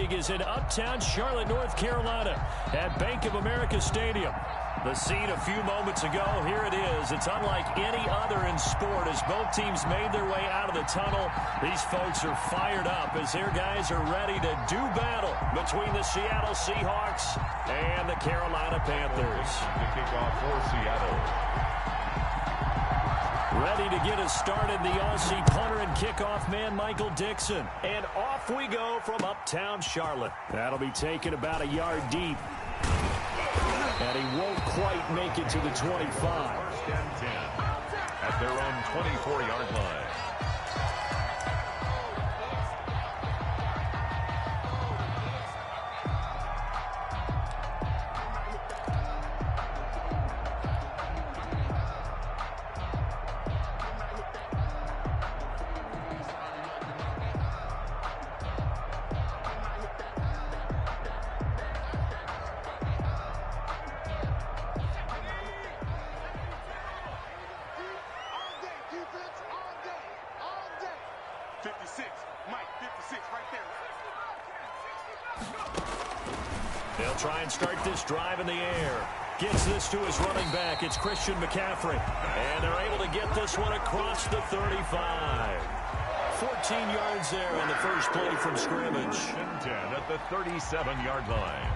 League is in uptown Charlotte, North Carolina at Bank of America Stadium. The scene a few moments ago, here it is. It's unlike any other in sport as both teams made their way out of the tunnel. These folks are fired up as their guys are ready to do battle between the Seattle Seahawks and the Carolina Panthers. The kickoff for Seattle. Ready to get us started, the Aussie punter and kickoff man, Michael Dixon. And off we go from uptown Charlotte. That'll be taken about a yard deep. And he won't quite make it to the 25. First and 10 at their own 24-yard line. They'll try and start this drive in the air. Gets this to his running back. It's Christian McCaffrey. And they're able to get this one across the 35. 14 yards there on the first play from scrimmage. 10 at the 37-yard line.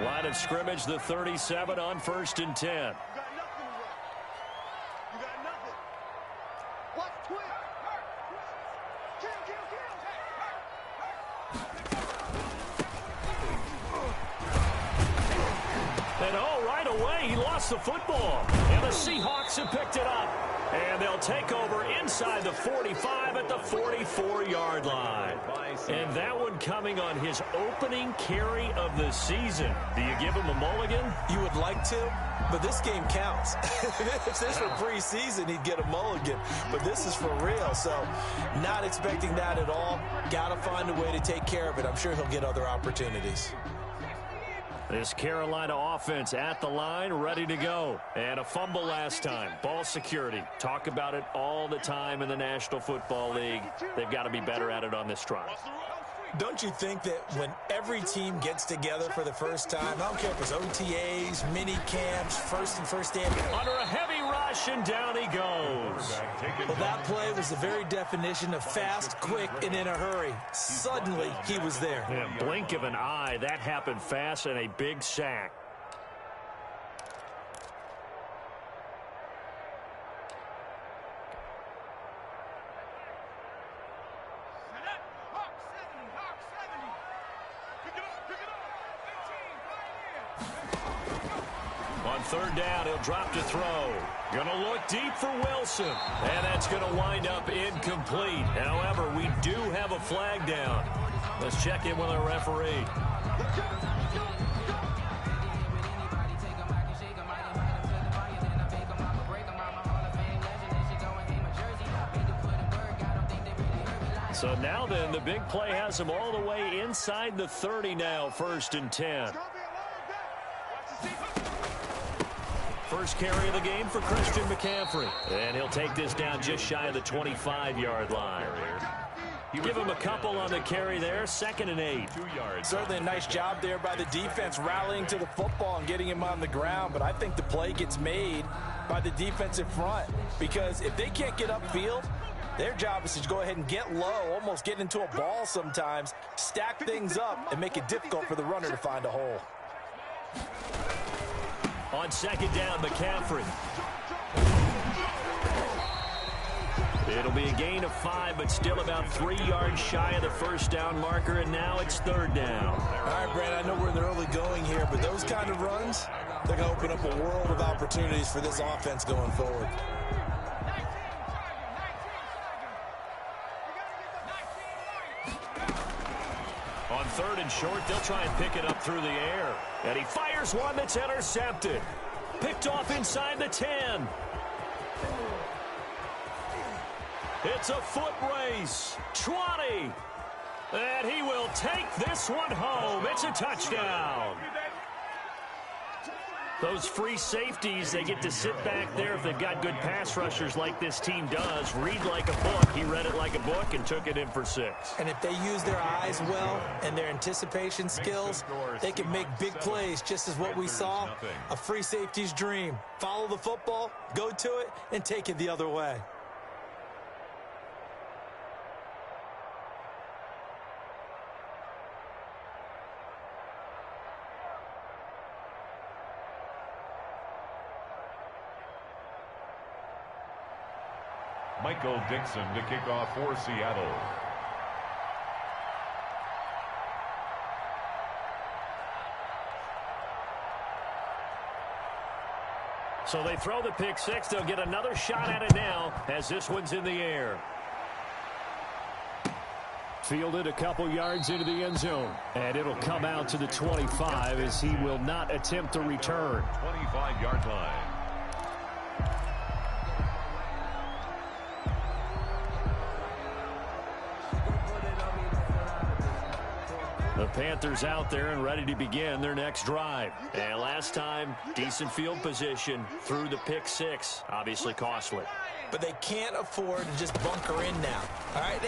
Line of scrimmage, the 37 on first and 10. You got nothing. You got nothing. Watch quick. Kill. And right away, he lost the football. And the Seahawks have picked it up. And they'll take over inside the 45 at the 44-yard line. And that one coming on his opening carry of the season. Do you give him a mulligan? You would like to, but this game counts. If this were preseason, he'd get a mulligan. But this is for real, so not expecting that at all. Got to find a way to take care of it. I'm sure he'll get other opportunities. This Carolina offense at the line, ready to go. And a fumble last time. Ball security. Talk about it all the time in the National Football League. They've got to be better at it on this drive. Don't you think that when every team gets together for the first time, I don't care if it's OTAs, mini camps, first stand. Under a heavy rush, and down he goes. Well, that play was the very definition of fast, quick, and in a hurry. Suddenly, he was there. Yeah, blink of an eye, that happened fast, and a big sack. On third down, he'll drop to throw. Going to look deep for Wilson. And that's going to wind up incomplete. However, we do have a flag down. Let's check in with our referee. So now then, the big play has him all the way inside the 30 now, first and 10. First carry of the game for Christian McCaffrey. And he'll take this down just shy of the 25-yard line. Give him a couple on the carry there, 2nd and 8. 2 yards. Certainly a nice job there by the defense rallying to the football and getting him on the ground. But I think the play gets made by the defensive front. Because if they can't get upfield, their job is to go ahead and get low, almost get into a ball sometimes, stack things up, and make it difficult for the runner to find a hole. On second down, McCaffrey. It'll be a gain of 5, but still about 3 yards shy of the first down marker, and now it's third down. All right, Brad, I know we're in the early going here, but those kind of runs, they're going to open up a world of opportunities for this offense going forward. On third and short, they'll try and pick it up through the air. And he fires one that's intercepted. Picked off inside the 10. It's a foot race. 20. And he will take this one home. It's a touchdown. Those free safeties, they get to sit back there if they've got good pass rushers like this team does. Read like a book. He read it like a book and took it in for 6. And if they use their eyes well and their anticipation skills, they can make big plays, just as what we saw. A free safety's dream. Follow the football, go to it, and take it the other way. Michael Dixon to kick off for Seattle. So they throw the pick 6. They'll get another shot at it now as this one's in the air. Fielded a couple yards into the end zone. And it'll come out to the 25 as he will not attempt to return. 25-yard line. The Panthers out there and ready to begin their next drive. And last time, decent field position through the pick 6. Obviously costly. But they can't afford to just bunker in now. All right,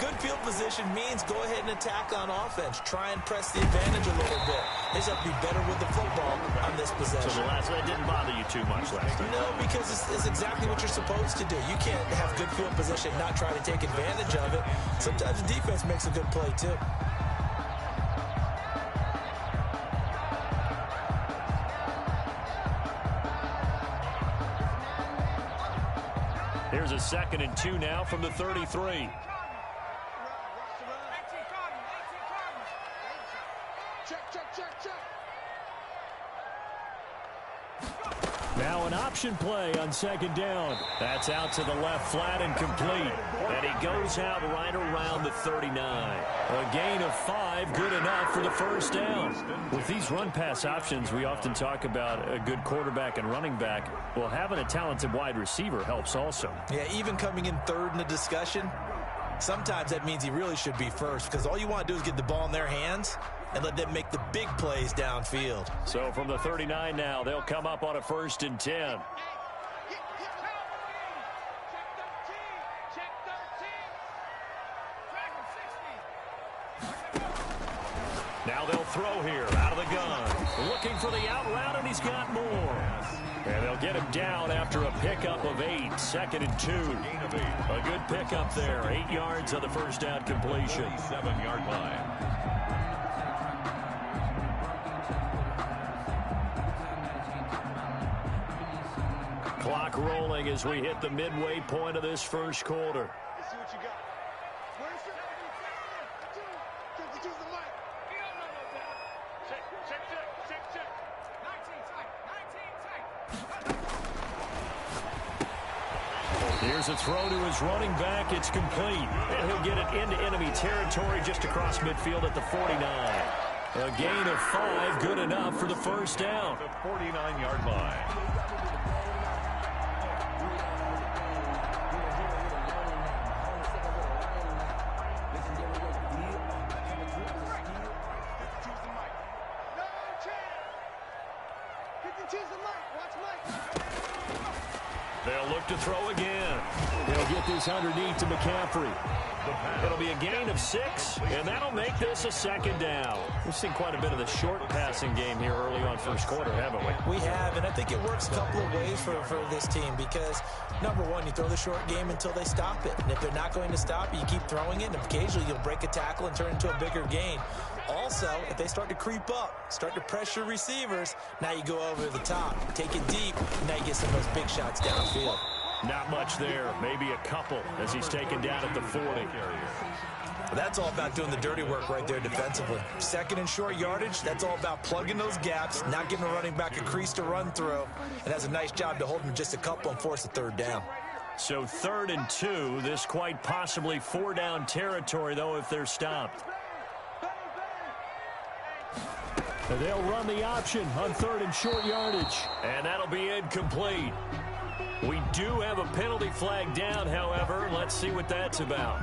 good field position means go ahead and attack on offense. Try and press the advantage a little bit. They just have to be better with the football on this possession. So that didn't bother you too much last time? No, because it's exactly what you're supposed to do. You can't have good field position and not try to take advantage of it. Sometimes the defense makes a good play, too. Here's a 2nd and 2 now from the 33. Now an option play on 2nd down. That's out to the left flat and complete. And he goes out right around the 39. A gain of 5, good enough for the first down. With these run-pass options, we often talk about a good quarterback and running back. Well, having a talented wide receiver helps also. Yeah, even coming in 3rd in the discussion, sometimes that means he really should be first, because all you want to do is get the ball in their hands and let them make the big plays downfield. So from the 39 now, they'll come up on a 1st and 10. Now they'll throw here out of the gun. Looking for the out route, and he's got more. And they'll get him down after a pickup of 8. 2nd and 2. A good pickup there. 8 yards on the first down completion. 7-yard line. Clock rolling as we hit the midway point of this first quarter. Let's see what you got. Where's your... Choose the mic. Check. 19 tight. Here's a throw to his running back. It's complete. And he'll get it into enemy territory just across midfield at the 49. A gain of 5, good enough for the first down. The 49-yard line. They'll look to throw again. They'll get this underneath to McCaffrey. It'll be a gain of 6, and that'll make this a 2nd down. We've seen quite a bit of the short passing game here early on first quarter, haven't we? We have, and I think it works a couple of ways for this team because, number one, you throw the short game until they stop it. And if they're not going to stop it, you keep throwing it, and occasionally you'll break a tackle and turn into a bigger gain. Also, if they start to creep up, start to pressure receivers, now you go over the top, take it deep, and now you get some of those big shots downfield. Not much there, maybe a couple as he's taken down at the 40. That's all about doing the dirty work right there defensively. 2nd and short yardage, that's all about plugging those gaps, not giving a running back a crease to run through, and has a nice job to hold him just a couple and force a 3rd down. So 3rd and 2, this quite possibly 4-down territory, though, if they're stopped. And they'll run the option on 3rd and short yardage. And that'll be incomplete. We do have a penalty flag down, however. Let's see what that's about.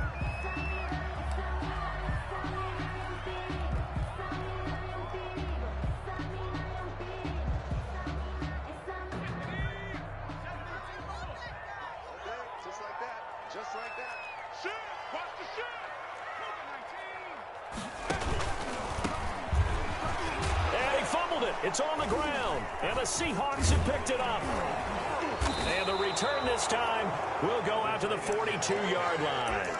It's on the ground, and the Seahawks have picked it up. And the return this time will go out to the 42-yard line.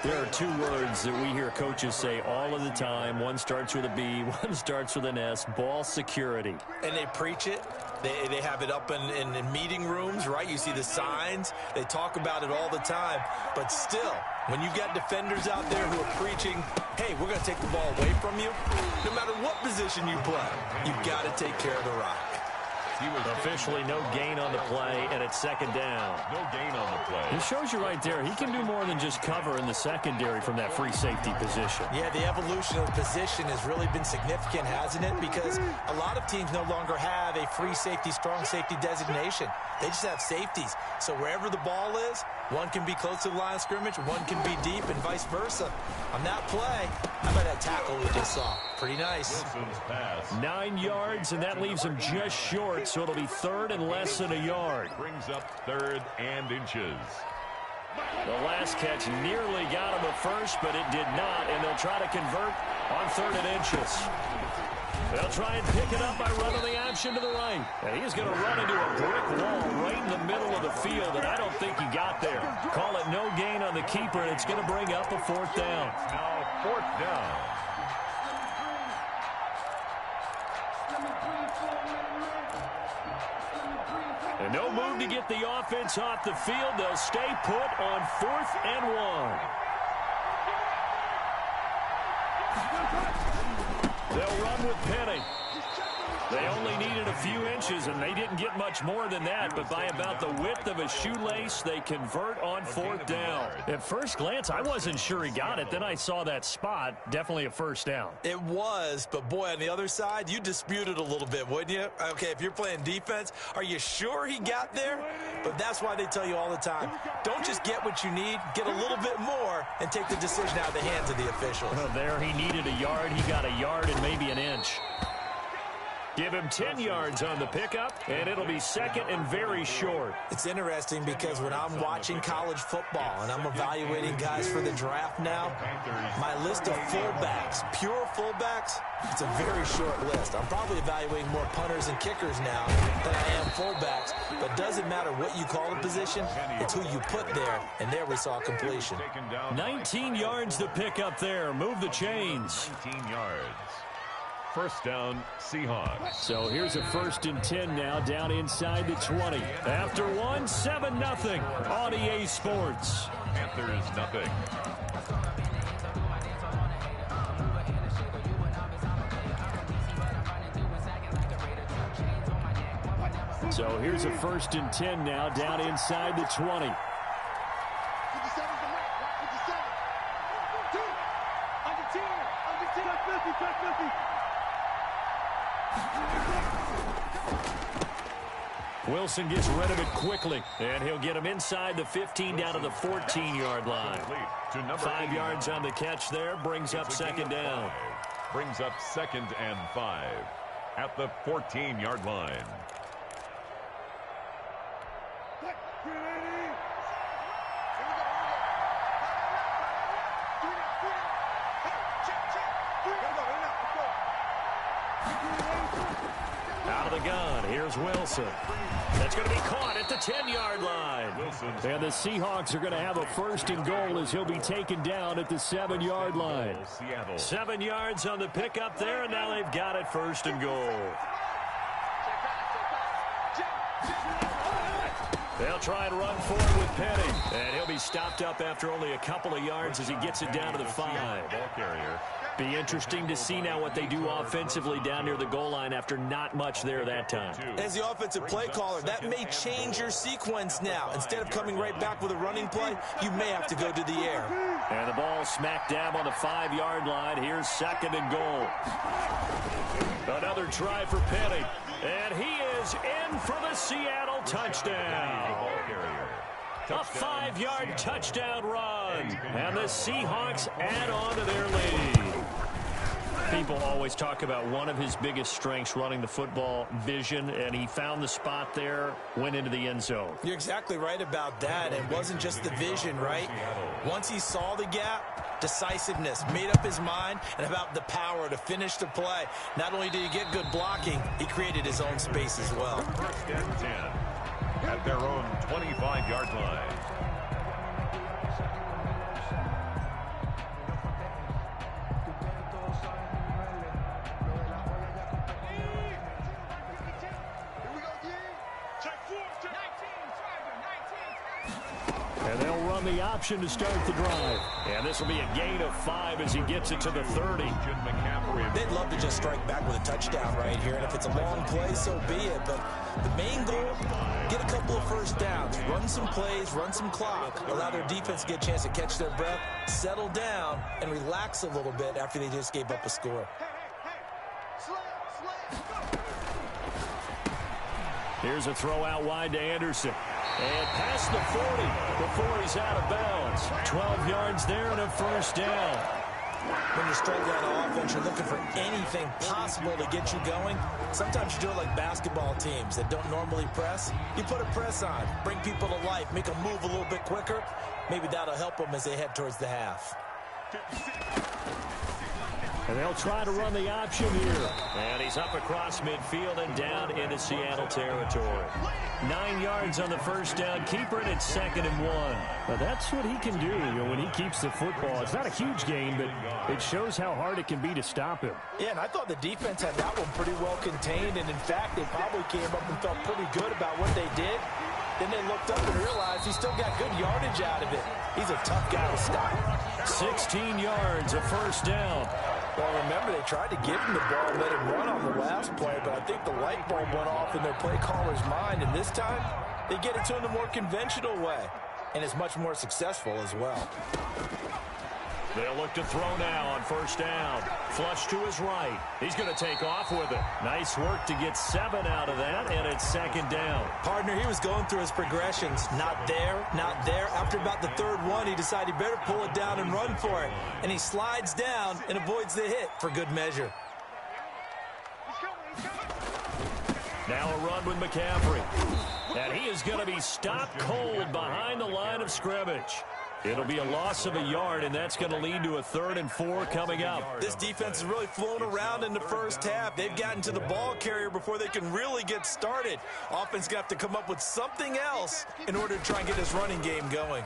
There are two words that we hear coaches say all of the time. One starts with a B, one starts with an S, ball security. And they preach it. They have it up in meeting rooms, right? You see the signs. They talk about it all the time. But still, when you've got defenders out there who are preaching, hey, we're going to take the ball away from you, no matter what position you play, you've got to take care of the rock. Officially no gain on the play, and it's second down. No gain on the play. It shows you right there, he can do more than just cover in the secondary from that free safety position. Yeah, the evolution of the position has really been significant, hasn't it? Because a lot of teams no longer have a free safety, strong safety designation. They just have safeties. So wherever the ball is, one can be close to the line of scrimmage, one can be deep, and vice versa. On that play, how about that tackle we just saw? Pretty nice. 9 yards, and that leaves him just short, so it'll be third and less than a yard. Brings up third and inches. The last catch nearly got him a first, but it did not, and they'll try to convert on third and inches. They'll try and pick it up by running the option to the right. And he's going to run into a brick wall right in the middle of the field, and I don't think he got there. Call it no gain on the keeper, and it's going to bring up a fourth down. Now fourth down. And no move to get the offense off the field. They'll stay put on 4th and 1. They'll run with Penny. They only needed a few inches, and they didn't get much more than that, but by about the width of a shoelace, they convert on 4th down. At first glance, I wasn't sure he got it. Then I saw that spot. Definitely a first down. It was, but boy, on the other side, you disputed a little bit, wouldn't you? Okay, if you're playing defense, are you sure he got there? But that's why they tell you all the time, don't just get what you need, get a little bit more, and take the decision out of the hands of the officials. Well, there he needed a yard. He got a yard and maybe an inch. Give him 10 yards on the pickup, and it'll be second and very short. It's interesting because when I'm watching college football and I'm evaluating guys for the draft now, my list of fullbacks, pure fullbacks, it's a very short list. I'm probably evaluating more punters and kickers now than I am fullbacks, but it doesn't matter what you call the position, it's who you put there, and there we saw completion. 19 yards to pick up there. Move the chains. 19 yards. First down, Seahawks. So here's a 1st and 10 now, down inside the 20. After one, 7-0 on EA Sports. Panthers nothing. So here's a 1st and 10 now, down inside the 20. Wilson gets rid of it quickly, and he'll get him inside the 15 down to the 14-yard line. 5 yards on the catch there, brings up second down. Brings up 2nd and 5 at the 14-yard line. Out of the gun, here's Wilson. That's going to be caught at the 10-yard line. And the Seahawks are going to have a 1st and goal as he'll be taken down at the 7-yard line. 7 yards on the pickup there, and now they've got it 1st and goal. They'll try and run forward with Penny. And he'll be stopped up after only a couple of yards as he gets it down to the 5. Ball carrier. Be interesting to see now what they do offensively down near the goal line after not much there that time. As the offensive play caller, that may change your sequence now. Instead of coming right back with a running play, you may have to go to the air. And the ball smack dab on the 5-yard line. Here's 2nd and goal. Another try for Penny. And he is in for the Seattle touchdown. A 5-yard touchdown run. And the Seahawks add on to their lead. People always talk about one of his biggest strengths running the football, vision, and he found the spot there, went into the end zone. You're exactly right about that. It wasn't just the vision, right? Once he saw the gap, decisiveness, made up his mind, and about the power to finish the play. Not only did he get good blocking, he created his own space as well. First and 10 at their own 25-yard line. And they'll run the option to start the drive. And this will be a gain of 5 as he gets it to the 30. They'd love to just strike back with a touchdown right here. And if it's a long play, so be it. But the main goal, get a couple of first downs. Run some plays, run some clock. Allow their defense to get a chance to catch their breath, settle down, and relax a little bit after they just gave up a score. Here's a throw out wide to Anderson. And past the 40 before he's out of bounds. 12 yards there and a first down. When you're struggling on offense, you're looking for anything possible to get you going. Sometimes you do it like basketball teams that don't normally press. You put a press on, bring people to life, make them move a little bit quicker. Maybe that'll help them as they head towards the half. And they'll try to run the option here. And he's up across midfield and down into Seattle territory. 9 yards on the first down. Keeper it at 2nd and 1. But that's what he can do, when he keeps the football. It's not a huge gain, but it shows how hard it can be to stop him. Yeah, and I thought the defense had that one pretty well contained. And, in fact, they probably came up and felt pretty good about what they did. Then they looked up and realized he still got good yardage out of it. He's a tough guy to stop. 16 yards, a first down. Well, remember, they tried to give him the ball and let him run on the last play, but I think the light bulb went off in their play caller's mind, and this time they get it to him the more conventional way, and it's much more successful as well. They'll look to throw now on first down. Flush to his right. He's going to take off with it. Nice work to get 7 out of that, and it's 2nd down. Partner, he was going through his progressions. Not there, not there. After about the 3rd one, he decided he better pull it down and run for it. And he slides down and avoids the hit for good measure. Now a run with McCaffrey. And he is going to be stopped cold behind the line of scrimmage. It'll be a loss of a yard, and that's going to lead to a 3rd and 4 coming up. This defense has really flown around in the first half. They've gotten to the ball carrier before they can really get started. Offense got to come up with something else in order to try and get this running game going.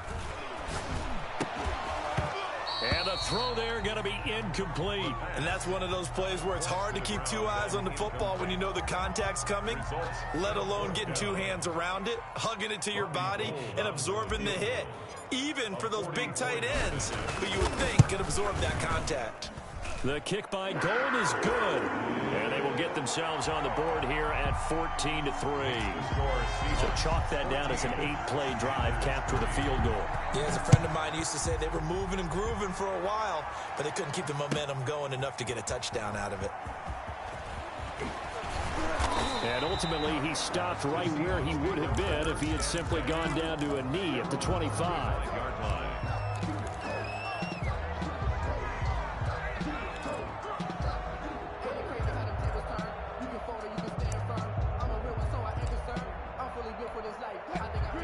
And a throw there going to be incomplete. And that's one of those plays where it's hard to keep 2 eyes on the football when you know the contact's coming, let alone getting 2 hands around it, hugging it to your body, and absorbing the hit. Even for those big tight ends who you would think could absorb that contact. The kick by Gold is good. And they will get themselves on the board here at 14-3. So chalk that down as an 8-play drive, capped with a field goal. Yeah, as a friend of mine used to say, they were moving and grooving for a while, but they couldn't keep the momentum going enough to get a touchdown out of it. And ultimately, he stopped right where he would have been if he had simply gone down to a knee at the 25-yard line.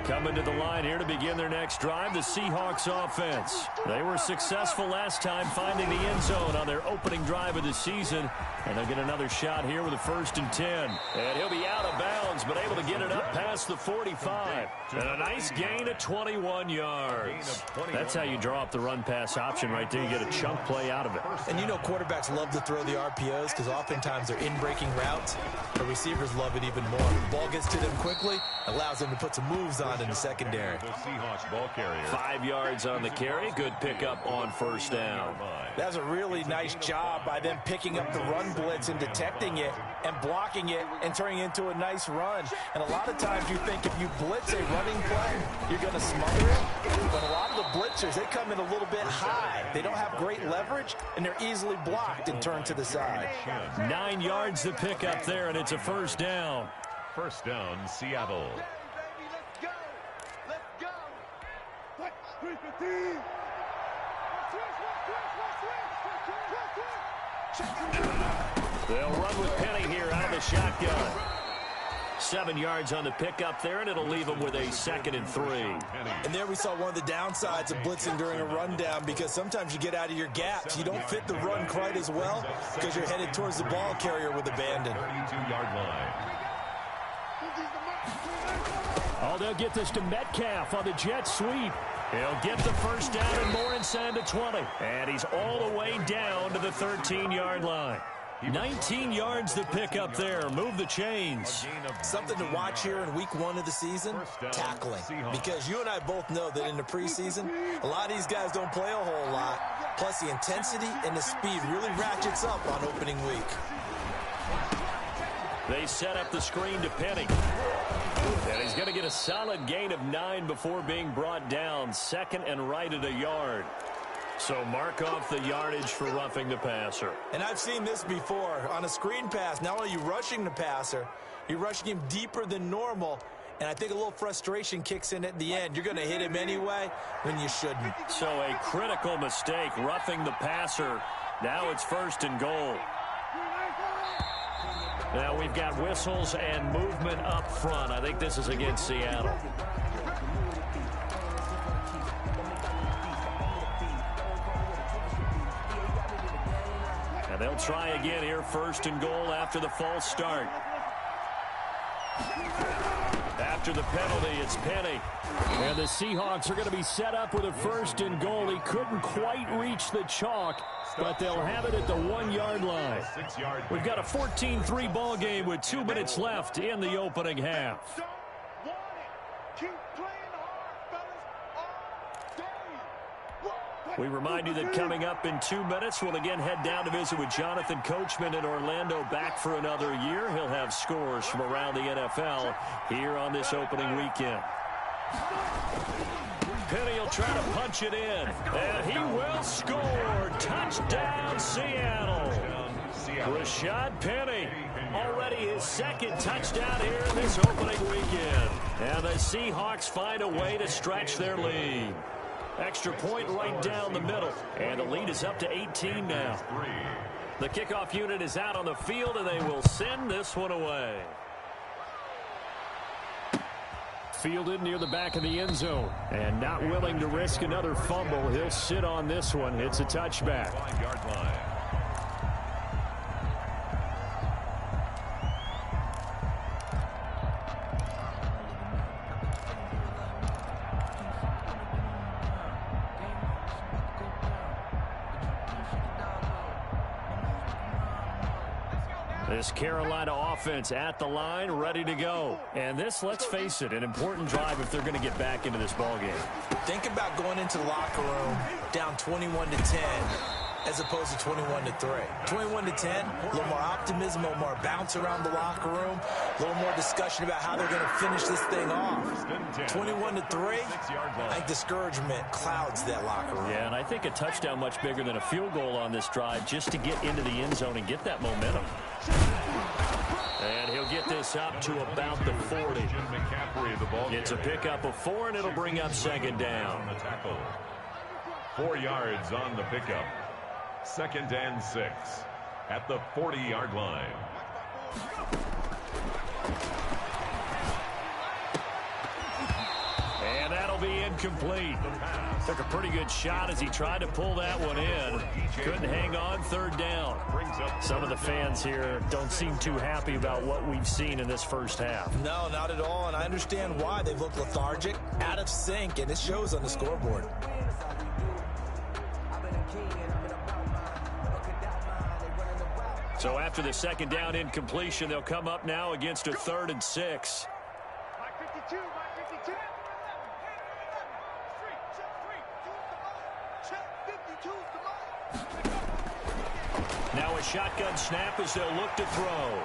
Coming to the line here to begin their next drive, the Seahawks offense. They were successful last time finding the end zone on their opening drive of the season. And they'll get another shot here with a 1st and 10. And he'll be out of bounds, but able to get it up past the 45. And a nice gain of 21 yards. That's how you draw up the run-pass option right there. You get a chunk play out of it. And you know quarterbacks love to throw the RPOs because oftentimes they're in-breaking routes. The receivers love it even more. The ball gets to them quickly, allows them to put some moves on in the secondary. The Seahawks ball carrier. 5 yards on the carry. Good pickup on first down. That's a really nice job by them picking up the run blitz and detecting it and blocking it and turning it into a nice run. And a lot of times you think if you blitz a running play, you're going to smother it. But a lot of the blitzers, they come in a little bit high. They don't have great leverage, and they're easily blocked and turned to the side. 9 yards to pick up there, and it's a first down. First down, Seattle. They'll run with Penny here out of the shotgun. 7 yards on the pickup there, and it'll leave them with a 2nd and 3. And there we saw one of the downsides of blitzing during a rundown, because sometimes you get out of your gaps. You don't fit the run quite as well because you're headed towards the ball carrier with abandon. 32-yard line. Oh, they'll get this to Metcalf on the jet sweep. He'll get the first down and more inside the 20. And he's all the way down to the 13-yard line. 19 yards to pick up there. Move the chains. Something to watch here in week 1 of the season, tackling. Because you and I both know that in the preseason, a lot of these guys don't play a whole lot. Plus, the intensity and the speed really ratchets up on opening week. They set up the screen to Penny. And he's going to get a solid gain of 9 before being brought down. 2nd and right at a yard. So mark off the yardage for roughing the passer. And I've seen this before. On a screen pass, not only are you rushing the passer, you're rushing him deeper than normal. And I think a little frustration kicks in at the end. You're going to hit him anyway when you shouldn't. So a critical mistake, roughing the passer. Now it's 1st and goal. Now we've got whistles and movement up front. I think this is against Seattle. And they'll try again here, 1st and goal after the false start. After the penalty, it's Penny. And the Seahawks are going to be set up with a 1st and goal. He couldn't quite reach the chalk, but they'll have it at the 1-yard line. We've got a 14-3 ball game with 2 minutes left in the opening half. We remind you that coming up in 2 minutes, we'll again head down to visit with Jonathan Coachman in Orlando, back for another year. He'll have scores from around the NFL here on this opening weekend. Penny will try to punch it in, and he will score. Touchdown, Seattle. Rashad Penny, already his 2nd touchdown here in this opening weekend. And the Seahawks find a way to stretch their lead. Extra point right down the middle, and the lead is up to 18 now. The kickoff unit is out on the field, and they will send this one away. Fielded near the back of the end zone, and not willing to risk another fumble. He'll sit on this one. It's a touchback. 1-yard line. This Carolina offense at the line, ready to go. And this, let's face it, an important drive if they're going to get back into this ballgame. Think about going into the locker room down 21-10 as opposed to 21-3. 21-10, a little more optimism, a little more bounce around the locker room, a little more discussion about how they're going to finish this thing off. 21-3, I think discouragement clouds that locker room. Yeah, and I think a touchdown much bigger than a field goal on this drive just to get into the end zone and get that momentum. And he'll get this up to about the 40. It's a pickup of 4, and it'll bring up 2nd down. 4 yards on the pickup. 2nd and 6 at the 40-yard line. And that'll be incomplete. Took a pretty good shot as he tried to pull that one in. Couldn't hang on, 3rd down. Some of the fans here don't seem too happy about what we've seen in this first half. No, not at all, and I understand why. They've looked lethargic, out of sync, and it shows on the scoreboard. So after the 2nd down incompletion, they'll come up now against a 3rd and 6. Now a shotgun snap as they'll look to throw.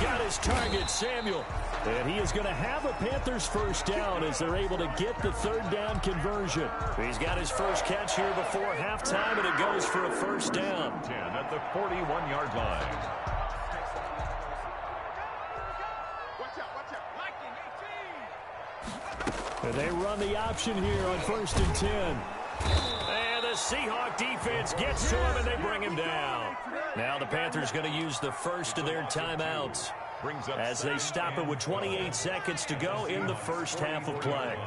Got his target, Samuel. And he is going to have a Panthers 1st down as they're able to get the 3rd down conversion. He's got his first catch here before halftime, and it goes for a 1st down. 10 at the 41-yard line. And they run the option here on 1st and 10. And the Seahawk defense gets to him, and they bring him down. Now the Panthers going to use the first of their timeouts as they stop it with 28 seconds to go in the first half of play.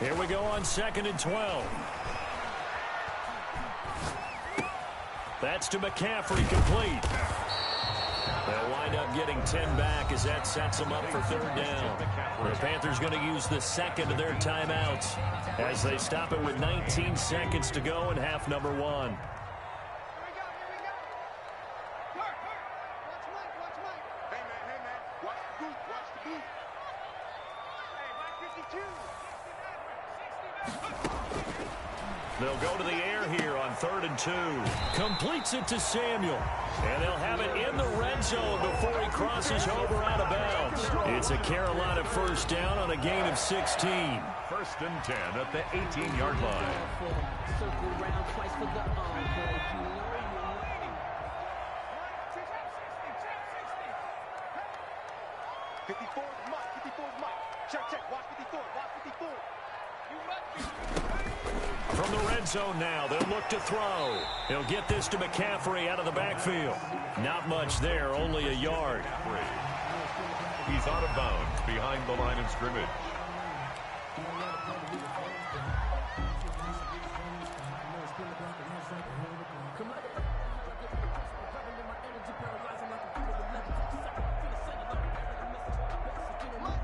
Here we go on 2nd and 12. That's to McCaffrey, complete. They'll wind up getting 10 back as that sets them up for 3rd down. The Panthers going to use the second of their timeouts as they stop it with 19 seconds to go in half number 1. They'll go to the air here on 3rd and 2. Completes it to Samuel. And they'll have it in the red zone before he crosses over out of bounds. It's a Carolina first down on a gain of 16. 1st and 10 at the 18-yard line. Circle round twice for the encore. 54 is Mike. 54 is Mike. Check. Watch 54. Watch 54. From the red zone now, they'll look to throw. He'll get this to McCaffrey out of the backfield. Not much there, only a yard. He's out of bounds behind the line of scrimmage.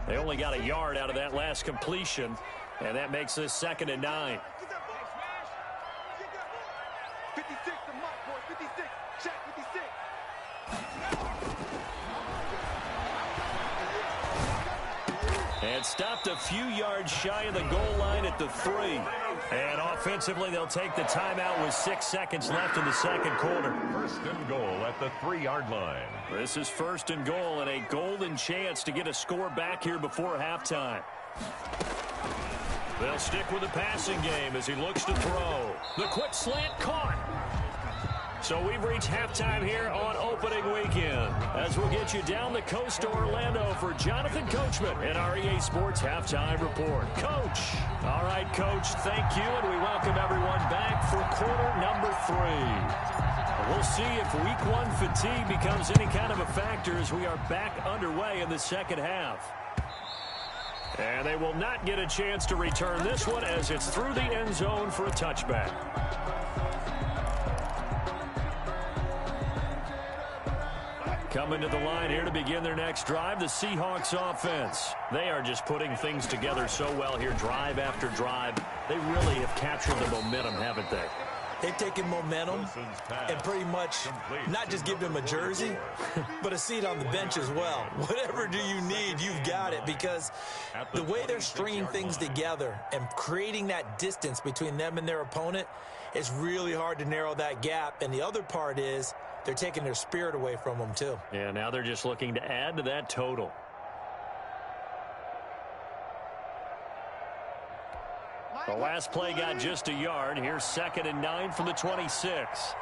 They only got a yard out of that last completion, and that makes this 2nd and 9. 56 to Mike, boy. 56. Check 56. And stopped a few yards shy of the goal line at the 3. And offensively, they'll take the timeout with 6 seconds left in the second quarter. 1st and goal at the 3-yard line. This is 1st and goal and a golden chance to get a score back here before halftime. They'll stick with the passing game as he looks to throw. The quick slant caught. So we've reached halftime here on opening weekend as we'll get you down the coast to Orlando for Jonathan Coachman in our EA Sports Halftime Report. Coach. All right, Coach, thank you, and we welcome everyone back for quarter number 3. We'll see if week 1 fatigue becomes any kind of a factor as we are back underway in the second half. And they will not get a chance to return this one as it's through the end zone for a touchback. Coming to the line here to begin their next drive, the Seahawks offense. They are just putting things together so well here, drive after drive. They really have captured the momentum, haven't they? They've taken momentum and pretty much not just give them a jersey, but a seat on the bench as well. Whatever do you need, you've got it, because the way they're stringing things together and creating that distance between them and their opponent, it's really hard to narrow that gap. And the other part is they're taking their spirit away from them, too. Yeah, now they're just looking to add to that total. The last play got just a yard. Here's 2nd and 9 from the 26.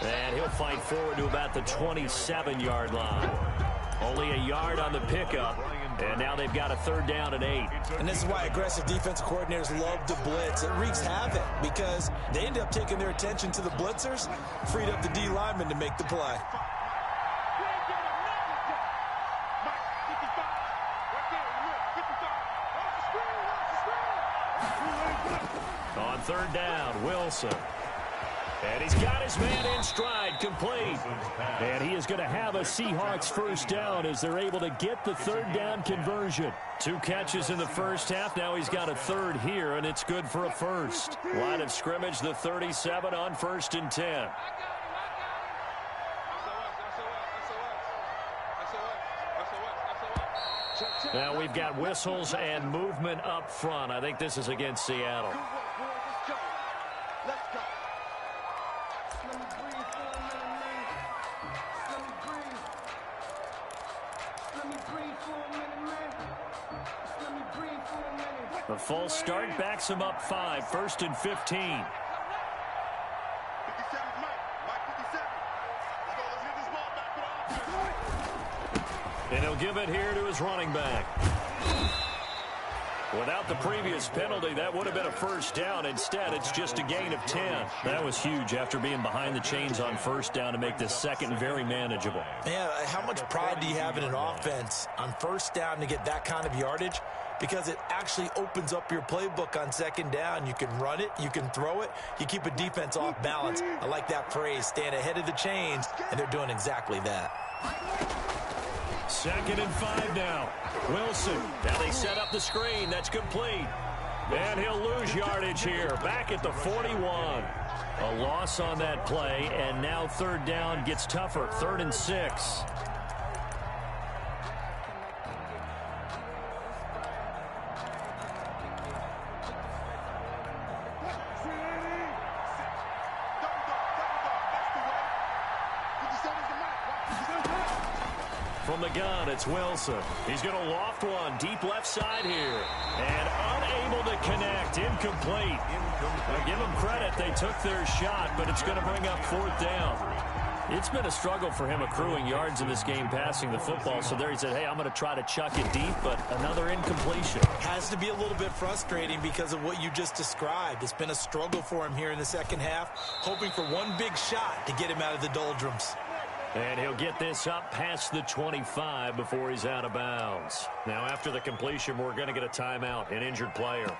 And he'll fight forward to about the 27-yard line. Only a yard on the pickup. And now they've got a 3rd down and 8. And this is why aggressive defensive coordinators love to blitz. It wreaks havoc because they end up taking their attention to the blitzers, freed up the D lineman to make the play. On 3rd down, Wilson. And he's got his man in stride, complete. And he is going to have a Seahawks first down as they're able to get the 3rd down conversion. 2 catches in the first half. Now he's got a 3rd here, and it's good for a first. Line of scrimmage, the 37 on 1st and 10. Now we've got whistles and movement up front. I think this is against Seattle. The false start backs him up 5, 1st and 15. 57 Mike. Mike 57. Let's go. Let's get this ball back for the offense. And he'll give it here to his running back. Without the previous penalty, that would have been a first down. Instead, it's just a gain of 10. That was huge after being behind the chains on first down to make this second very manageable. Man, how much pride do you have in an offense on first down to get that kind of yardage? Because it actually opens up your playbook on second down. You can run it, you can throw it, you keep a defense off balance. I like that phrase, stand ahead of the chains, and they're doing exactly that. 2nd and 5 now. Wilson. Now they set up the screen. That's complete. And he'll lose yardage here. Back at the 41. A loss on that play, and now 3rd down gets tougher. 3rd and 6. From the gun, it's Wilson. He's going to loft one deep left side here. And unable to connect. Incomplete. I'll give them credit. They took their shot, but it's going to bring up 4th down. It's been a struggle for him accruing yards in this game passing the football. So there he said, hey, I'm going to try to chuck it deep, but another incompletion. Has to be a little bit frustrating because of what you just described. It's been a struggle for him here in the second half, hoping for one big shot to get him out of the doldrums. And he'll get this up past the 25 before he's out of bounds. Now, after the completion, we're going to get a timeout, an injured player.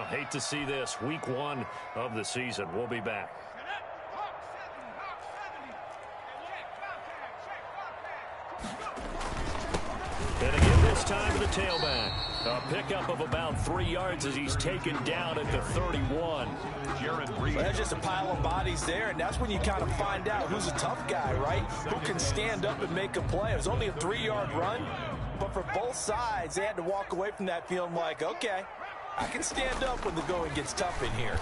Hate to see this. Week 1 of the season. We'll be back. And again this time to the tailback. A pickup of about 3 yards as he's taken down at the 31. Well, that's just a pile of bodies there, and that's when you kind of find out who's a tough guy, right? Who can stand up and make a play. It was only a 3-yard run, but for both sides, they had to walk away from that feeling like, okay, I can stand up when the going gets tough in here.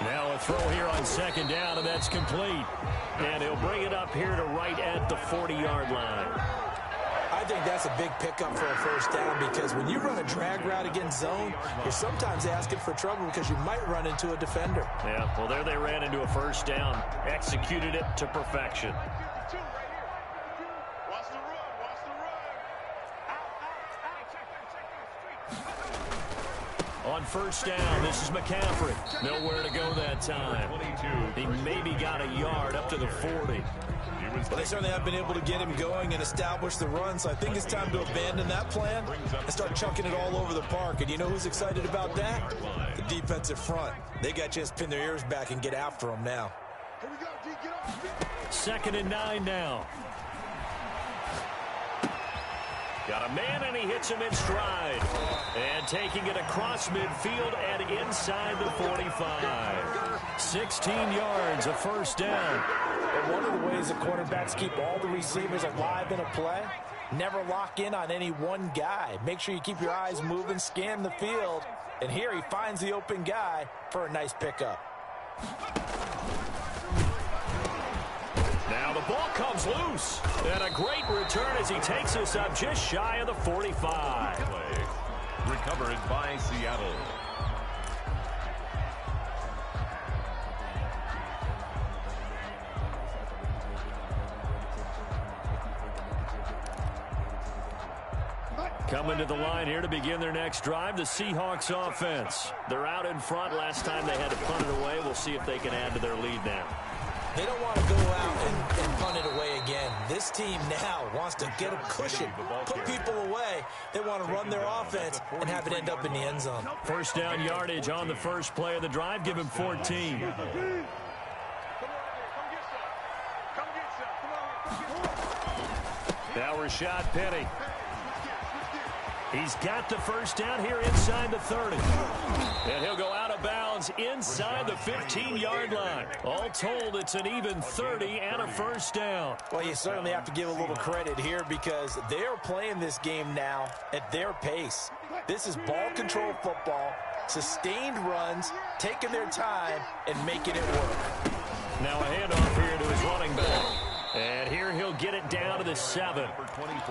Now a throw here on 2nd down, and that's complete. And he'll bring it up here to right at the 40-yard line. I think that's a big pickup for a first down because when you run a drag route against zone, you're sometimes asking for trouble because you might run into a defender. Yeah, well, there they ran into a first down. Executed it to perfection. On first down, this is McCaffrey. Nowhere to go that time. He maybe got a yard up to the 40. Well, they certainly have been able to get him going and establish the run, so I think it's time to abandon that plan and start chucking it all over the park. And you know who's excited about that? The defensive front. They got a chance to pin their ears back and get after him now. 2nd and 9 now. Got a man, and he hits him in stride. And taking it across midfield and inside the 45. 16 yards, a first down. And one of the ways the quarterbacks keep all the receivers alive in a play, never lock in on any one guy. Make sure you keep your eyes moving, scan the field. And here he finds the open guy for a nice pickup. Now the ball comes loose. And a great return as he takes us up just shy of the 45. Recovered by Seattle. Coming to the line here to begin their next drive, the Seahawks offense. They're out in front. Last time they had to punt it away. We'll see if they can add to their lead now. They don't want to go out and punt it away again. This team now wants to get a cushion, put people away. They want to run their offense and have it end up in the end zone. First down yardage on the first play of the drive. Give him 14. Now Rashad Penny. He's got the first down here inside the 30. And he'll go out of bounds inside the 15-yard line. All told, it's an even 30 and a first down. Well, you certainly have to give a little credit here because they're playing this game now at their pace. This is ball control football, sustained runs, taking their time, and making it work. Now a handoff here to his running back. And here he'll get it down to the 7.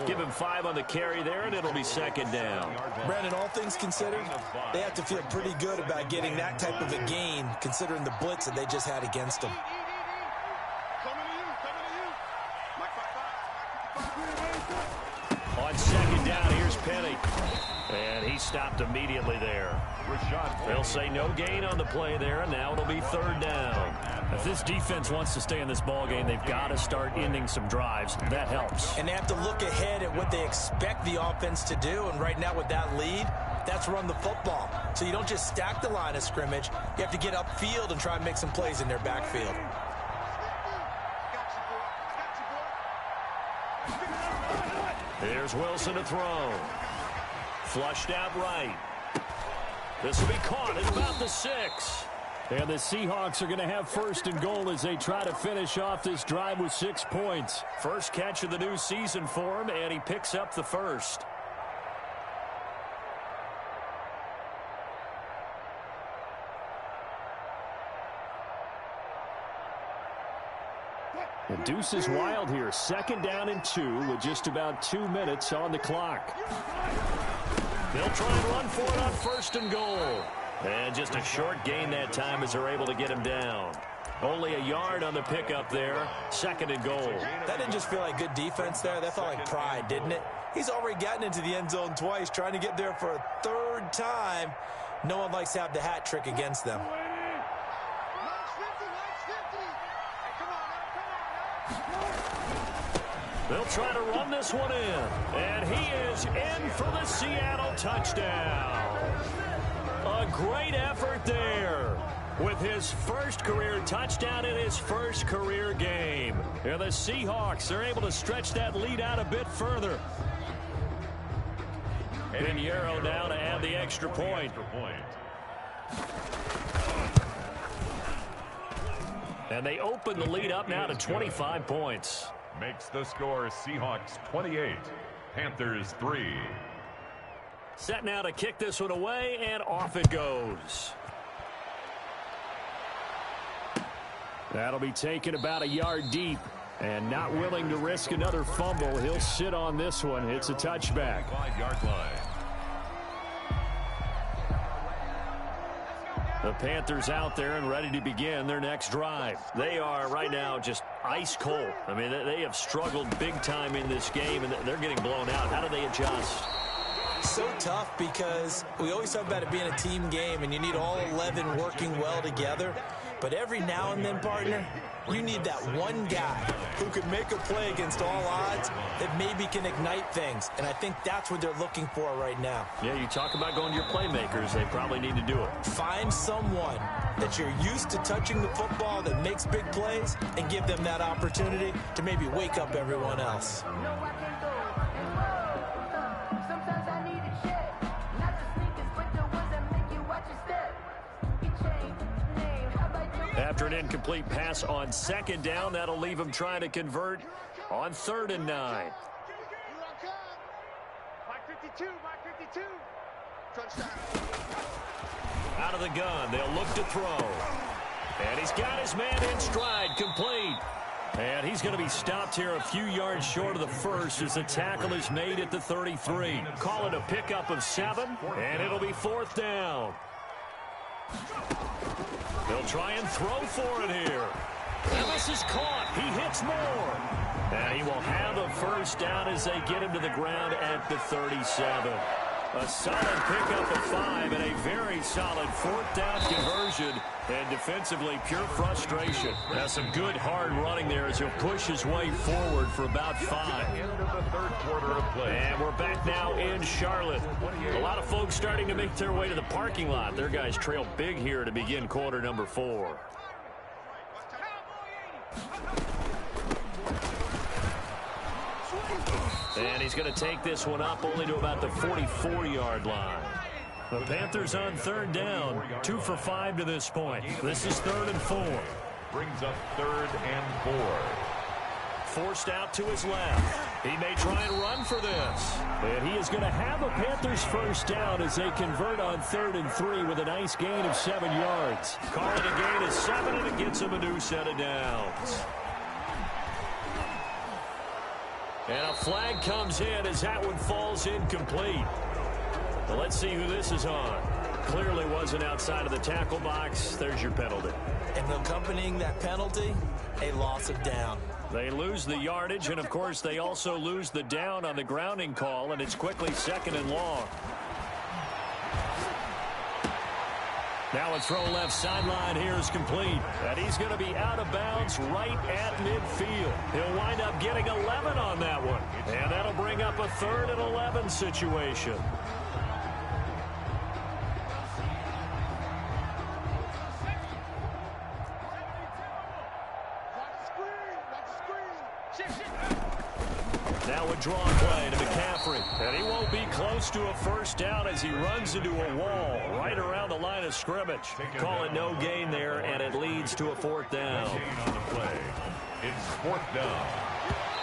Give him 5 on the carry there, and it'll be second down. Brandon, all things considered, they have to feel pretty good about getting that type of a gain, considering the blitz that they just had against them. penny. And he stopped immediately there. They'll say no gain on the play there, and now it'll be third down. If this defense wants to stay in this ball game, they've got to start ending some drives. That helps. And they have to look ahead at what they expect the offense to do. And right now with that lead, that's run the football. So you don't just stack the line of scrimmage. You have to get upfield and try and make some plays in their backfield. Here's Wilson to throw. Flushed out right. This will be caught at about the 6. And the Seahawks are going to have first and goal as they try to finish off this drive with 6 points. First catch of the new season for him, and he picks up the first. The deuce is wild here. 2nd down and 2 with just about 2 minutes on the clock. They'll try and run for it on first and goal. And just a short gain that time as they're able to get him down. Only a yard on the pickup there. 2nd and goal. That didn't just feel like good defense there. That felt like pride, didn't it? He's already gotten into the end zone twice, trying to get there for a 3rd time. No one likes to have the hat trick against them. They'll try to run this one in. And he is in for the Seattle touchdown. A great effort there with his first career touchdown in his first career game. And the Seahawks are able to stretch that lead out a bit further. Pinheiro now to add the extra point. And they open the lead up now to 25 points. Makes the score Seahawks 28, Panthers 3. Set now to kick this one away, and off it goes. That'll be taken about a yard deep. And not willing to risk another fumble, he'll sit on this one. It's a touchback. 5-yard line. The Panthers out there and ready to begin their next drive. They are right now just ice cold. I mean, they have struggled big time in this game, and they're getting blown out. How do they adjust? So tough because we always talk about it being a team game, and you need all 11 working well together. But every now and then, partner, you need that one guy who can make a play against all odds that maybe can ignite things. And I think that's what they're looking for right now. Yeah, you talk about going to your playmakers. They probably need to do it. Find someone that you're used to touching the football that makes big plays and give them that opportunity to maybe wake up everyone else. After an incomplete pass on 2nd down, that'll leave him trying to convert on 3rd and 9. Mark 52, Mark 52. Touchdown. Out of the gun, they'll look to throw. And he's got his man in stride, complete. And he's going to be stopped here a few yards short of the first as the tackle is made at the 33. Call it a pickup of 7, and it'll be 4th down. They'll try and throw for it here. And this is caught. He hits more. And he will have a first down as they get him to the ground at the 37. A solid pickup of 5 and a very solid 4th down conversion. And defensively, pure frustration. That's some good hard running there as he'll push his way forward for about 5. End of the 3rd quarter of play. And we're back now in Charlotte. A lot of folks starting to make their way to the parking lot. Their guys trail big here to begin quarter number 4. And he's going to take this one up only to about the 44-yard line. The Panthers on 3rd down, 2 for 5 to this point. This is 3rd and 4. Brings up 3rd and 4. Forced out to his left. He may try and run for this. And he is going to have a Panthers first down as they convert on 3rd and 3 with a nice gain of 7 yards. Call it a gain of 7, and it gets him a new set of downs. And a flag comes in as that one falls incomplete. Well, let's see who this is on. Clearly wasn't outside of the tackle box. There's your penalty. And accompanying that penalty, a loss of down. They lose the yardage, and, of course, they also lose the down on the grounding call, and it's quickly 2nd and long. Now a throw left sideline here is complete. And he's going to be out of bounds right at midfield. He'll wind up getting 11 on that one. And that'll bring up a 3rd and 11 situation. Now a draw play to McCaffrey. And he won't be close to a first down as he runs into a wall right around the line of scrimmage. Call it no gain there, and it leads to a 4th down. On the play. It's 4th down.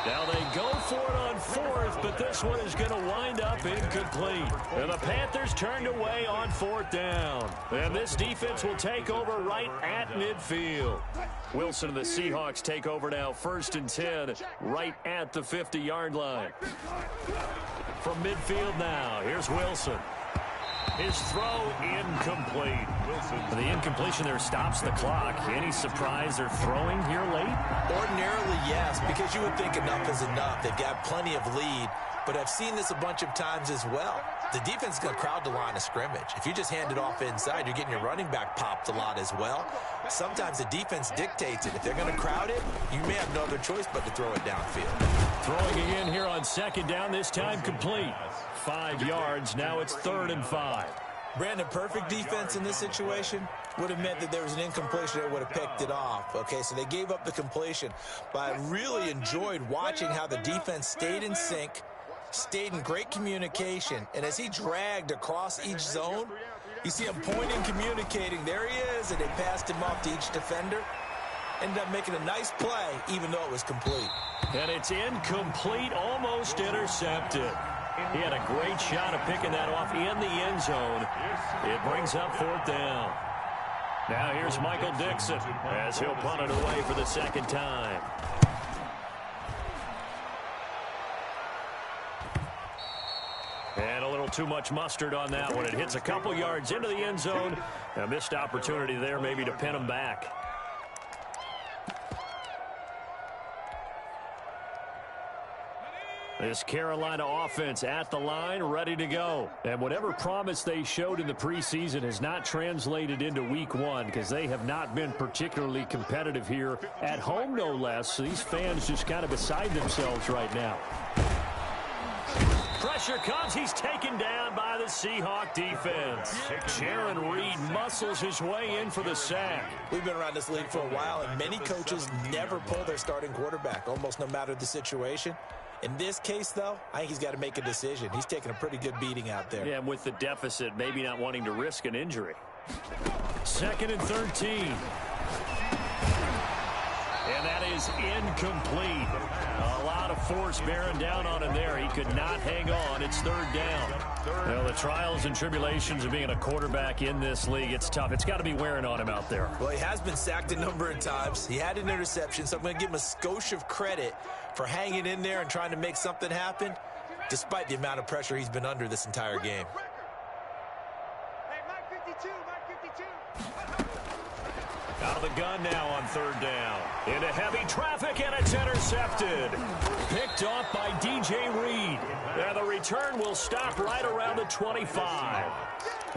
Now they go for it on 4th, but this one is going to wind up incomplete. And the Panthers turned away on 4th down. And this defense will take over right at midfield. Wilson and the Seahawks take over now 1st and 10 right at the 50-yard line. From midfield now, here's Wilson. His throw incomplete. The incompletion there stops the clock. Any surprise they're throwing here late? Ordinarily, yes, because you would think enough is enough. They've got plenty of lead, but I've seen this a bunch of times as well. The defense is going to crowd the line of scrimmage. If you just hand it off inside, you're getting your running back popped a lot as well. Sometimes the defense dictates it. If they're going to crowd it, you may have no other choice but to throw it downfield. Throwing again here on 2nd down, this time complete. 5 yards, now it's 3rd and 5. Brandon, perfect defense in this situation would have meant that there was an incompletion that would have picked it off. Okay, so they gave up the completion, but I really enjoyed watching how the defense stayed in sync, stayed in great communication, and as he dragged across each zone, you see him pointing, communicating. There he is, and they passed him off to each defender. Ended up making a nice play, even though it was complete. And it's incomplete, almost intercepted. He had a great shot of picking that off in the end zone. It brings up 4th down. Now here's Michael Dixon as he'll punt it away for the 2nd time. And a little too much mustard on that one. It hits a couple yards into the end zone. A missed opportunity there maybe to pin him back. This Carolina offense at the line, ready to go. And whatever promise they showed in the preseason has not translated into week 1 because they have not been particularly competitive here at home, no less. So these fans just kind of beside themselves right now. Pressure comes. He's taken down by the Seahawk defense. Jaron Reed muscles his way in for the sack. We've been around this league for a while, and many coaches never pull their starting quarterback, almost no matter the situation. In this case, though, I think he's got to make a decision. He's taking a pretty good beating out there. Yeah, and with the deficit, maybe not wanting to risk an injury. 2nd and 13. And that is incomplete. A lot of force bearing down on him there. He could not hang on. It's 3rd down. Well, the trials and tribulations of being a quarterback in this league, it's tough. It's got to be wearing on him out there. Well, he has been sacked a number of times. He had an interception, so I'm going to give him a skosh of credit for hanging in there and trying to make something happen, despite the amount of pressure he's been under this entire game. Out of the gun now on 3rd down. Into heavy traffic, and it's intercepted. Picked off by D.J. Reed. And the return will stop right around the 25.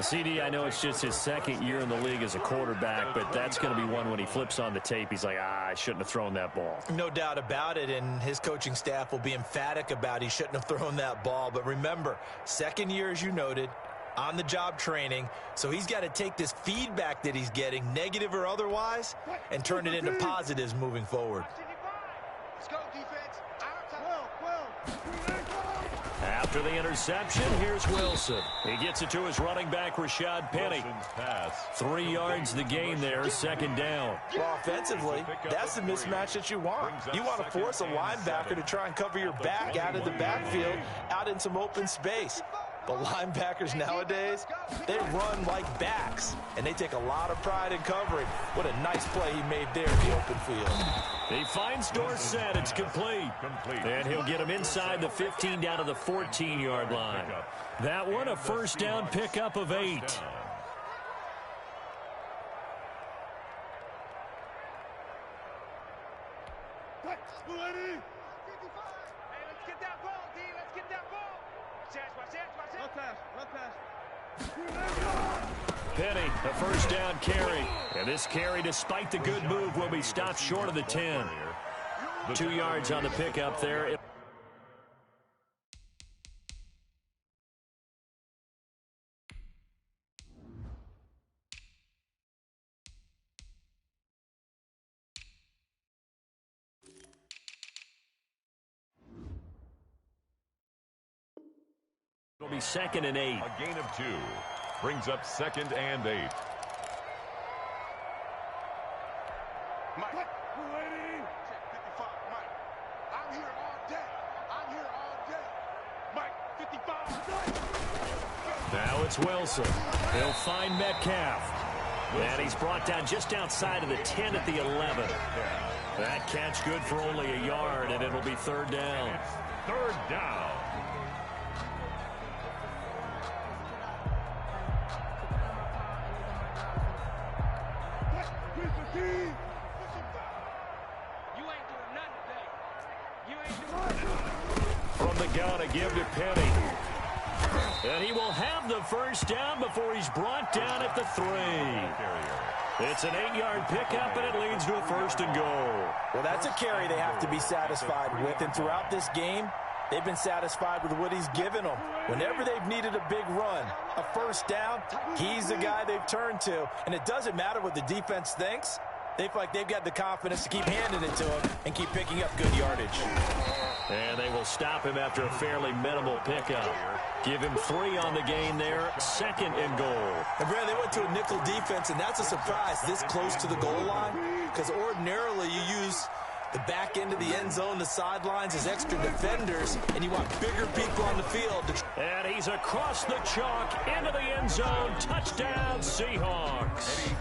CD, I know it's just his 2nd year in the league as a quarterback, but that's going to be one when he flips on the tape. He's like, I shouldn't have thrown that ball. No doubt about it, and his coaching staff will be emphatic about he shouldn't have thrown that ball. But remember, 2nd year, as you noted, on-the-job training, so he's got to take this feedback that he's getting, negative or otherwise, and turn it into positives moving forward. Let's go, defense. After the interception, here's Wilson. He gets it to his running back, Rashad Penny. 3 yards the gain there, 2nd down. Well, offensively, that's the mismatch that you want. You want to force a linebacker to try and cover your back out of the backfield, out in some open space. But linebackers nowadays, they run like backs, and they take a lot of pride in covering. What a nice play he made there in the open field. He finds Dorsett. It's complete. And he'll get him inside the 15 down to the 14-yard line. That one, a 1st down pickup of 8. Hey, let's get that ball, D. Let's get that ball. Watch pass. Penny, a first down carry. And this carry, despite the good move, will be stopped short of the 10. 2 yards on the pickup there. It'll be 2nd and 8. A gain of 2. Brings up 2nd and 8. Mike. Check 55. Mike. I'm here all day. Mike, 55. Now it's Wilson. He'll find Metcalf. And he's brought down just outside of the 10 at the 11. That catch good for only a yard, and it'll be 3rd down. It's 3rd down. From the gun, a give to Penny. And he will have the first down before he's brought down at the 3. It's an 8-yard pickup, and it leads to a 1st and goal. Well, that's a carry they have to be satisfied with, and throughout this game, they've been satisfied with what he's given them. Whenever they've needed a big run, a first down, he's the guy they've turned to. And it doesn't matter what the defense thinks. They feel like they've got the confidence to keep handing it to him and keep picking up good yardage. And they will stop him after a fairly minimal pickup. Give him 3 on the gain there, 2nd and goal. And Brad, they went to a nickel defense, and that's a surprise this close to the goal line, because ordinarily you use the back end of the end zone, the sidelines as extra defenders, and you want bigger people on the field. And he's across the chalk into the end zone. Touchdown, Seahawks.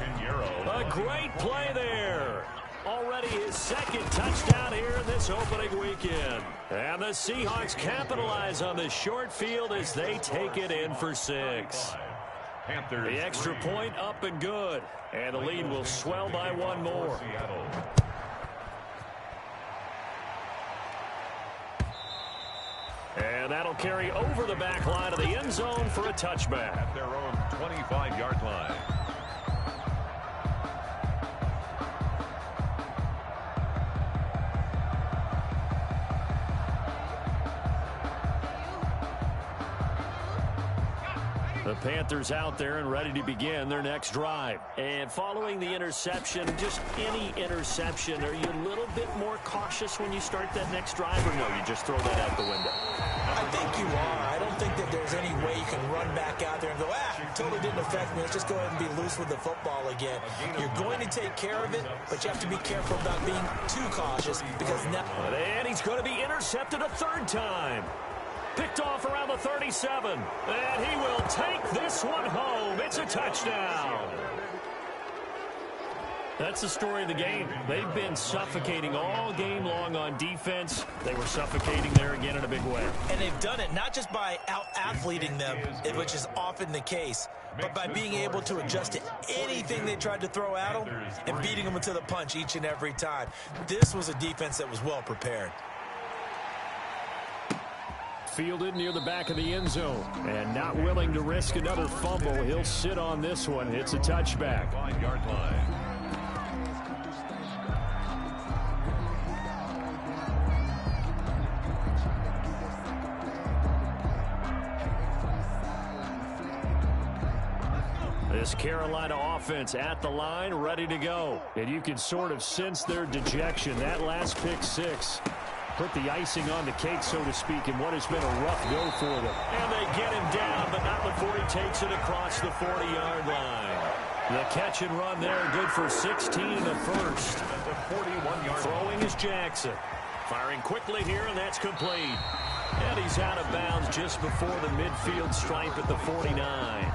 A great play there. Already his 2nd touchdown here in this opening weekend. And the Seahawks capitalize on the short field as they take it in for 6. Panthers. The extra point up and good. And the lead will swell by 1 more. And that'll carry over the back line of the end zone for a touchback. At their own 25-yard line. The Panthers out there and ready to begin their next drive. And following the interception, just any interception, are you a little bit more cautious when you start that next drive, or no, you just throw that out the window? I think you are. I don't think that there's any way you can run back out there and go, totally didn't affect me. Let's just go ahead and be loose with the football again. You're going to take care of it, but you have to be careful about being too cautious, because now... And he's going to be intercepted a 3rd time. Picked off around the 37. And he will take this one home. It's a touchdown. That's the story of the game. They've been suffocating all game long on defense. They were suffocating there again in a big way. And they've done it not just by out-athleting them, which is often the case, but by being able to adjust to anything they tried to throw at them and beating them to the punch each and every time. This was a defense that was well prepared. Fielded near the back of the end zone. And not willing to risk another fumble. He'll sit on this one. It's a touchback. 5-yard line. This Carolina offense at the line, ready to go. And you can sort of sense their dejection. That last pick 6 put the icing on the cake, so to speak, in what has been a rough go for them. And they get him down, but not before he takes it across the 40-yard line. The catch and run there, good for 16 and a 1st. The 41-yard throwing is Jackson. Firing quickly here, and that's complete. And he's out of bounds just before the midfield stripe at the 49.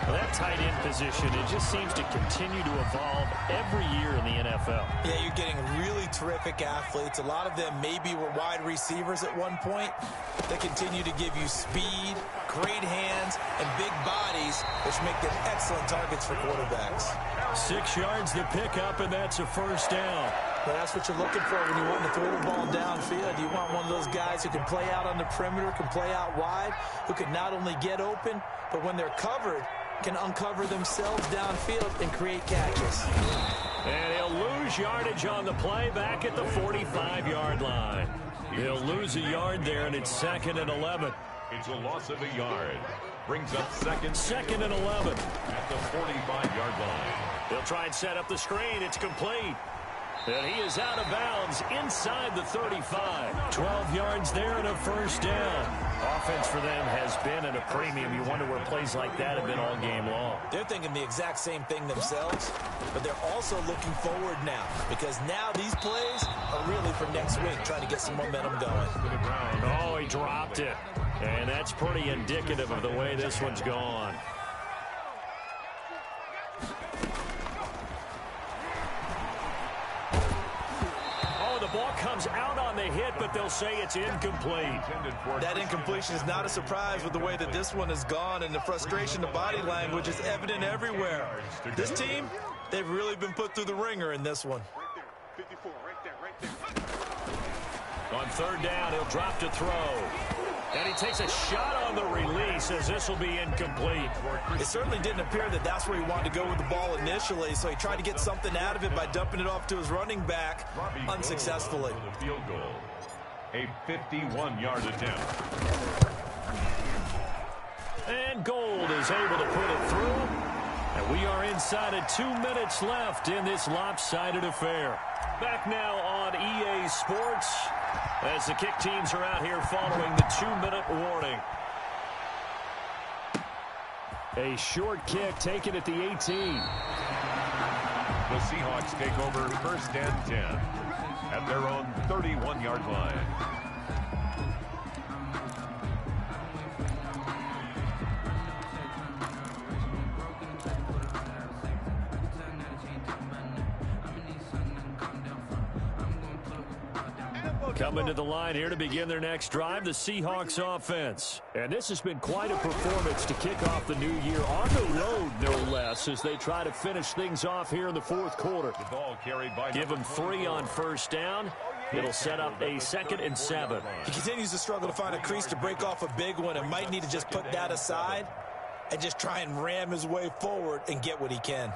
That tight end position, it just seems to continue to evolve every year in the NFL. Yeah, you're getting really terrific athletes. A lot of them maybe were wide receivers at one point. They continue to give you speed, great hands, and big bodies, which make them excellent targets for quarterbacks. 6 yards to pick up, and that's a 1st down. Well, that's what you're looking for when you want to throw the ball downfield. You want one of those guys who can play out on the perimeter, can play out wide, who can not only get open, but when they're covered, can uncover themselves downfield and create catches. And he'll lose yardage on the play back at the 45-yard line. He'll lose a yard there, and it's 2nd and 11. It's a loss of a yard. Brings up second and 11. at the 45-yard line. He'll try and set up the screen. It's complete. And he is out of bounds inside the 35. 12 yards there and a first down. Offense for them has been at a premium. You wonder where plays like that have been all game long. They're thinking the exact same thing themselves, but they're also looking forward now because now these plays are really for next week, trying to get some momentum going. Oh, he dropped it. And that's pretty indicative of the way this one's gone. The ball comes out on the hit, but they'll say it's incomplete. That incompletion is not a surprise with the way that this one has gone, and the frustration, the body language is evident everywhere. This team, they've really been put through the ringer in this one. 54, right there. On 3rd down, he'll drop to throw. And he takes a shot on the release as this will be incomplete. It certainly didn't appear that that's where he wanted to go with the ball initially, so he tried to get something out of it by dumping it off to his running back unsuccessfully. Field goal. A 51-yard attempt. And Gold is able to put it through. And we are inside of 2 minutes left in this lopsided affair. Back now on EA Sports as the kick teams are out here following the 2-minute warning. A short kick taken at the 18. The Seahawks take over 1st and 10 at their own 31-yard line. Coming to the line here to begin their next drive, the Seahawks offense. And this has been quite a performance to kick off the new year on the road, no less, as they try to finish things off here in the 4th quarter. The ball carried by Give them 3 on 1st down. It'll set up a 2nd and 7. He continues to struggle to find a crease to break off a big one and might need to just put that aside and just try and ram his way forward and get what he can.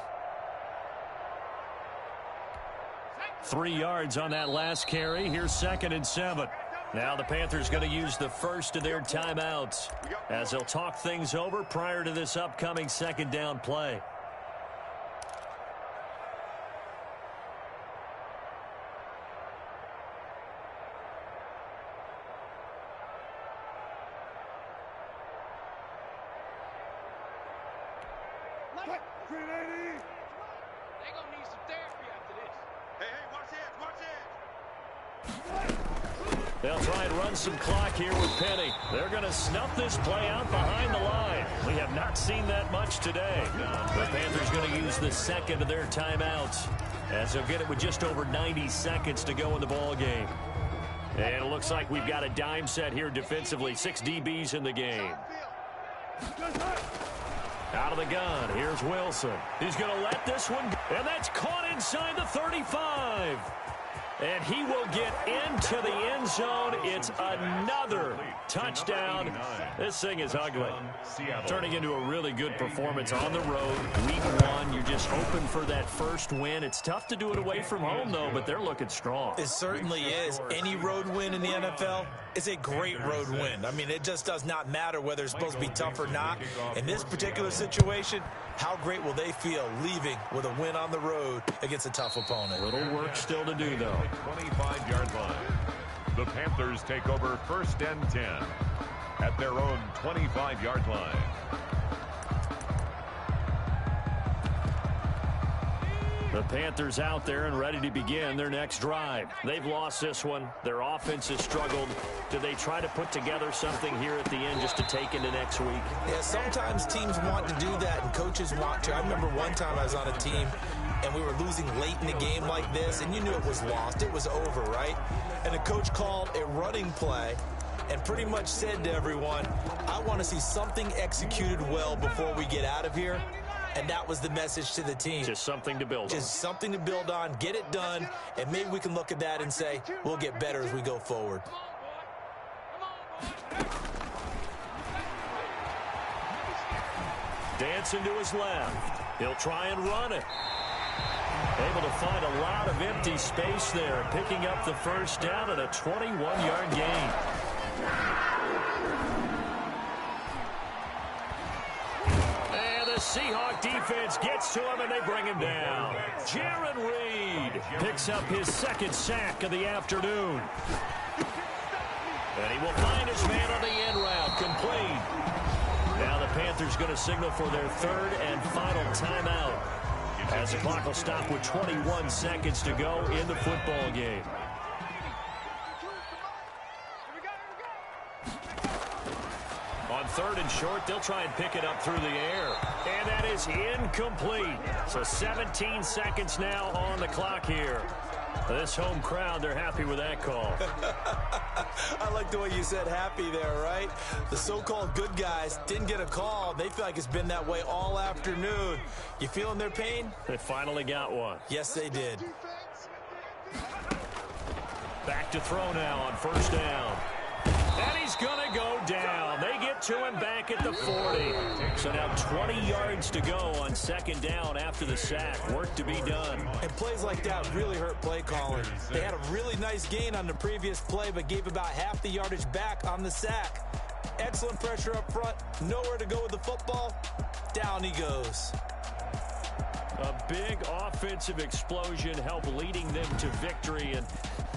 3 yards on that last carry. Here's 2nd and 7. Now the Panthers going to use the first of their timeouts as they'll talk things over prior to this upcoming 2nd down play. They'll try and run some clock here with Penny. They're going to snuff this play out behind the line. We have not seen that much today. The Panthers going to use the 2nd of their timeouts as they'll get it with just over 90 seconds to go in the ball game. And it looks like we've got a dime set here defensively. 6 DBs in the game. Out of the gun, here's Wilson. He's going to let this one go. And that's caught inside the 35. And he will get into the end zone. It's another touchdown. This thing is ugly. Turning into a really good performance on the road. Week 1, you're just hoping for that first win. It's tough to do it away from home, though, but they're looking strong. It certainly is. Any road win in the NFL is a great road win. I mean, it just does not matter whether it's supposed to be tough or not. In this particular situation, how great will they feel leaving with a win on the road against a tough opponent? Little work still to do, though. 25-yard line. The Panthers take over 1st and 10 at their own 25-yard line. The Panthers out there and ready to begin their next drive. They've lost this one. Their offense has struggled. Do they try to put together something here at the end just to take into next week? Yeah, sometimes teams want to do that and coaches want to. I remember one time I was on a team and we were losing late in the game like this, and you knew it was lost. It was over, right? And the coach called a running play and pretty much said to everyone, I want to see something executed well before we get out of here. and that was the message to the team. Just something to build on. Just something to build on, get it done, and maybe we can look at that and say, we'll get better as we go forward. Dancing to his left. He'll try and run it. Able to find a lot of empty space there, picking up the first down and a 21-yard gain. And the Seahawk defense gets to him, and they bring him down. Jaron Reed picks up his second sack of the afternoon. And he will find his man on the end route, complete. Now the Panthers going to signal for their third and final timeout, as the clock will stop with 21 seconds to go in the football game. On third and short, they'll try and pick it up through the air. And that is incomplete. So 17 seconds now on the clock here. This home crowd, they're happy with that call. I like the way you said happy there, right? The so-called good guys didn't get a call. They feel like it's been that way all afternoon. You feeling their pain? They finally got one. Yes, they did. Back to throw now on first down. And he's going to go down. They get to him back at the 40. So now 20 yards to go on second down after the sack. Work to be done. And plays like that really hurt play calling. They had a really nice gain on the previous play, but gave about half the yardage back on the sack. Excellent pressure up front. Nowhere to go with the football. Down he goes. A big offensive explosion helped leading them to victory. And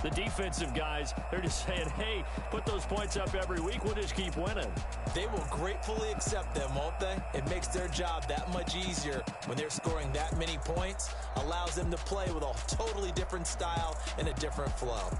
the defensive guys, they're just saying, hey, put those points up every week. We'll just keep winning. They will gratefully accept them, won't they? It makes their job that much easier when they're scoring that many points. Allows them to play with a totally different style and a different flow.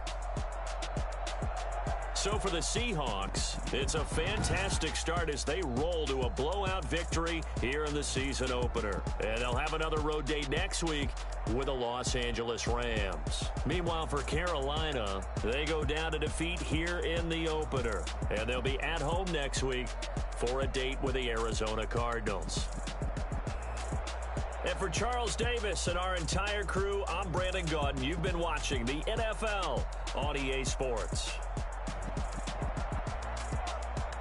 So for the Seahawks, it's a fantastic start as they roll to a blowout victory here in the season opener. And they'll have another road day next week with the Los Angeles Rams. Meanwhile, for Carolina, they go down to defeat here in the opener. And they'll be at home next week for a date with the Arizona Cardinals. And for Charles Davis and our entire crew, I'm Brandon Gaudin. You've been watching the NFL on EA Sports.